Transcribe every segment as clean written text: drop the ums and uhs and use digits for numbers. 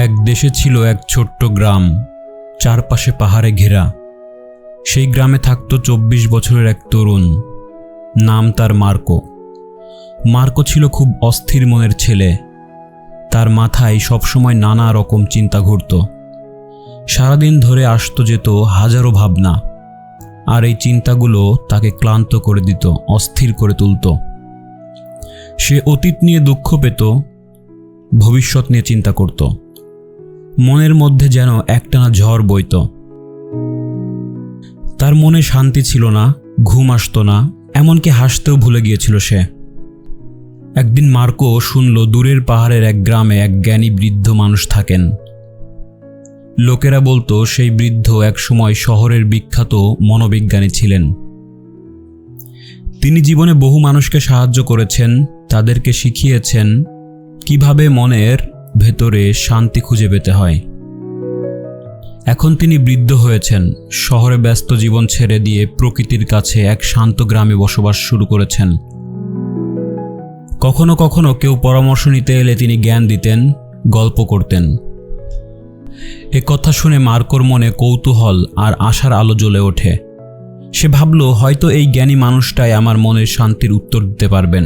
এক দেশে ছিল এক ছোট্ট গ্রাম, চারপাশে পাহাড়ে ঘেরা। সেই গ্রামে থাকত 24 বছরের এক তরুণ, নাম তার মার্কো। মার্কো ছিল খুব অস্থির মনের ছেলে। তার মাথায় সবসময় নানা রকম চিন্তা ঘুরত। সারাদিন ধরে আসতো যেত হাজারো ভাবনা, আর এই চিন্তাগুলো তাকে ক্লান্ত করে দিত, অস্থির করে তুলত। সে অতীত নিয়ে দুঃখ পেত, ভবিষ্যৎ নিয়ে চিন্তা করত। মনের মধ্যে যেন একটানা ঝড় বইত। তার মনে শান্তি ছিল না, ঘুম আসতো না, এমনকি হাসতেও ভুলে গিয়েছিল সে। একদিন মার্কো শুনল দূরের পাহাড়ের এক গ্রামে এক জ্ঞানী বৃদ্ধ মানুষ থাকেন। লোকেরা বলতো সেই বৃদ্ধ একসময় শহরের বিখ্যাত মনোবিজ্ঞানী ছিলেন। তিনি জীবনে বহু মানুষকে সাহায্য করেছেন, তাদেরকে শিখিয়েছেন কিভাবে মনের ভেতরে শান্তি খুঁজে পেতে হয়। এখন তিনি বৃদ্ধ হয়েছেন, শহরে ব্যস্ত জীবন ছেড়ে দিয়ে প্রকৃতির কাছে এক শান্ত গ্রামে বসবাস শুরু করেছেন। কখনো কখনো কেউ পরামর্শ নিতে এলে তিনি জ্ঞান দিতেন, গল্প করতেন। এ কথা শুনে মার্কোর মনে কৌতূহল আর আশার আলো জ্বলে ওঠে। সে ভাবল, হয়তো এই জ্ঞানী মানুষটাই আমার মনের শান্তির উত্তর দিতে পারবেন।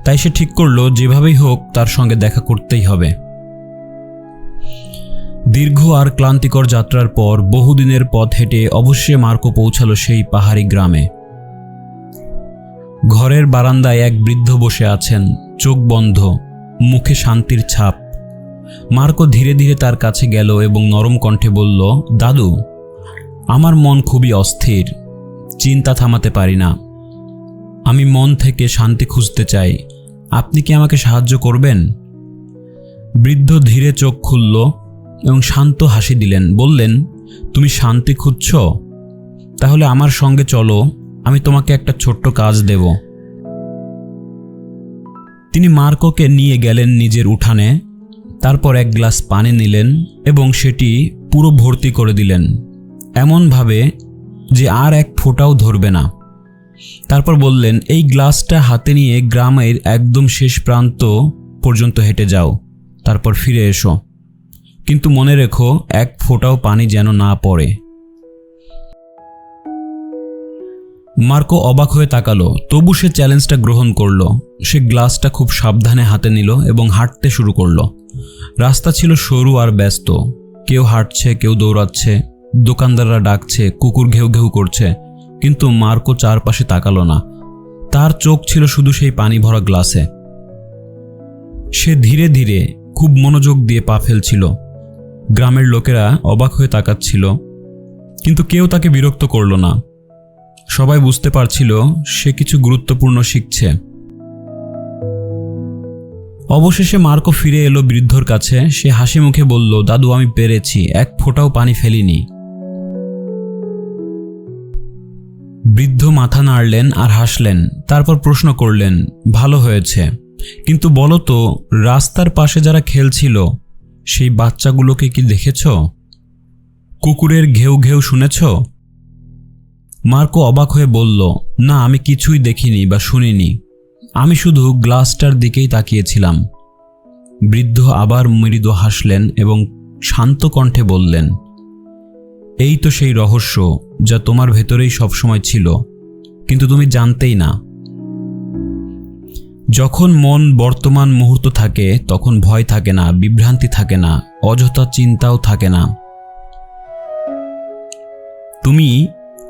তাই সে ঠিক করল, যেভাবেই হোক তার সঙ্গে দেখা করতেই হবে। দীর্ঘ আর ক্লান্তিকর যাত্রার পর বহুদিনের পথ হেঁটে অবশ্যই মার্কো পৌঁছালো সেই পাহাড়ি গ্রামে। ঘরের বারান্দায় এক বৃদ্ধ বসে আছেন, চোখ বন্ধ, মুখে শান্তির ছাপ। মার্কো ধীরে ধীরে তার কাছে গেল এবং নরম কণ্ঠে বলল, দাদু, আমার মন খুবই অস্থির, চিন্তা থামাতে পারি না। আমি মন থেকে শান্তি খুঁজতে চাই, আপনি কি আমাকে সাহায্য করবেন? বৃদ্ধ ধীরে চোখ খুলল এবং শান্ত হাসি দিলেন। বললেন, তুমি শান্তি খুঁজছ? তাহলে আমার সঙ্গে চলো, আমি তোমাকে একটা ছোট্ট কাজ দেব। তিনি মার্কোকে নিয়ে গেলেন নিজের উঠানে। তারপর এক গ্লাস পানি নিলেন এবং সেটি পুরো ভর্তি করে দিলেন, এমনভাবে যে আর এক ফোঁটাও ধরবে না। তারপর বললেন, এই গ্লাসটা হাতে নিয়ে গ্রামের একদম শেষ প্রান্ত পর্যন্ত হেঁটে যাও, তারপর ফিরে এসো। কিন্তু মনে রেখো, এক ফোঁটাও পানি যেন না পড়ে। মার্কো অবাক হয়ে তাকালো, তবু সে চ্যালেঞ্জটা গ্রহণ করলো। সে গ্লাসটা খুব সাবধানে হাতে নিল এবং হাঁটতে শুরু করলো। রাস্তা ছিল সরু আর ব্যস্ত, কেউ হাঁটছে, কেউ দৌড়াচ্ছে, দোকানদাররা ডাকছে, কুকুর ঘেউ ঘেউ করছে। কিন্তু মার্কো চারপাশে তাকালো না, তার চোখ ছিল শুধু সেই পানি ভরা গ্লাসে। সে ধীরে ধীরে খুব মনোযোগ দিয়ে পা ফেলছিল। গ্রামের লোকেরা অবাক হয়ে তাকাচ্ছিল, কিন্তু কেউ তাকে বিরক্ত করল না। সবাই বুঝতে পারছিল সে কিছু গুরুত্বপূর্ণ শিখছে। অবশেষে মার্কো ফিরে এলো বৃদ্ধর কাছে। সে হাসি মুখে বলল, দাদু, আমি পেরেছি, এক ফোঁটাও পানি ফেলিনি। বৃদ্ধ মাথা নাড়লেন আর হাসলেন। তারপর প্রশ্ন করলেন, ভালো হয়েছে, কিন্তু বলো তো, রাস্তার পাশে যারা খেলছিল সেই বাচ্চাগুলোকে কি দেখেছ? কুকুরের ঘেউ ঘেউ শুনেছ? মার্কো অবাক হয়ে বলল, না, আমি কিছুই দেখিনি বা শুনিনি, আমি শুধু গ্লাসটার দিকেই তাকিয়েছিলাম। বৃদ্ধ আবার মৃদু হাসলেন এবং শান্ত কণ্ঠে বললেন, এই তো সেই রহস্য যা তোমার ভেতরেই সবসময় ছিল, কিন্তু তুমি জানতেই না। যখন মন বর্তমান মুহূর্ত থাকে, তখন ভয় থাকে না, বিভ্রান্তি থাকে না, অযথা চিন্তাও থাকে না। তুমি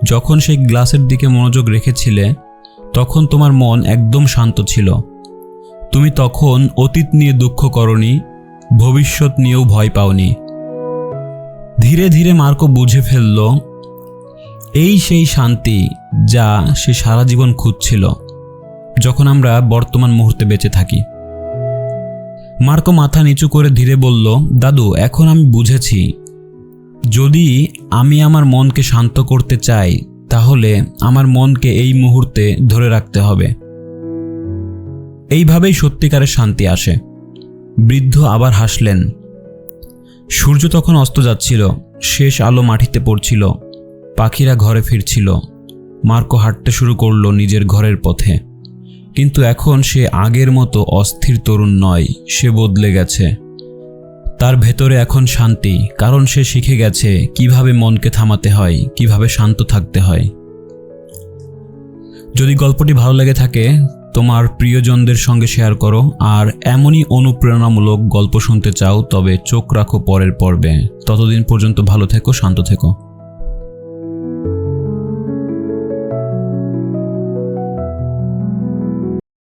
যখন সেই গ্লাসের দিকে মনোযোগ রেখেছিলে, তখন তোমার মন একদম শান্ত ছিল। তুমি তখন অতীত নিয়ে দুঃখ করনি, ভবিষ্যৎ নিয়েও ভয় পাওনি। ধীরে ধীরে মার্কো বুঝে ফেলল, এই সেই শান্তি যা সে সারা জীবন খুঁজছিল, যখন আমরা বর্তমান মুহূর্তে বেঁচে থাকি। মার্কো মাথা নিচু করে ধীরে বলল, দাদু, এখন আমি বুঝেছি, যদি আমি আমার মনকে শান্ত করতে চাই, তাহলে আমার মনকে এই মুহূর্তে ধরে রাখতে হবে। এইভাবেই সত্যিকারের শান্তি আসে। বৃদ্ধ আবার হাসলেন। সূর্য তখন অস্ত যাচ্ছিল, শেষ আলো মাটিতে পড়ছিল, পাখিরা ঘরে ফিরছিল। মার্কো হাঁটতে শুরু করলো নিজের ঘরের পথে। কিন্তু এখন সে আগের মতো অস্থির তরুণ নয়, সে বদলে গেছে। তার ভেতরে এখন শান্তি, কারণ সে শিখে গেছে কিভাবে মনকে থামাতে হয়, কিভাবে শান্ত থাকতে হয়। যদি গল্পটি ভালো লেগে থাকে তোমার প্রিয়জনদের সঙ্গে শেয়ার করো, আর এমনই অনুপ্রেরণামূলক গল্প শুনতে চাও তবে চোখ রাখো পরের পর্বে। ততদিন পর্যন্ত ভালো থেকো, শান্ত থেকো।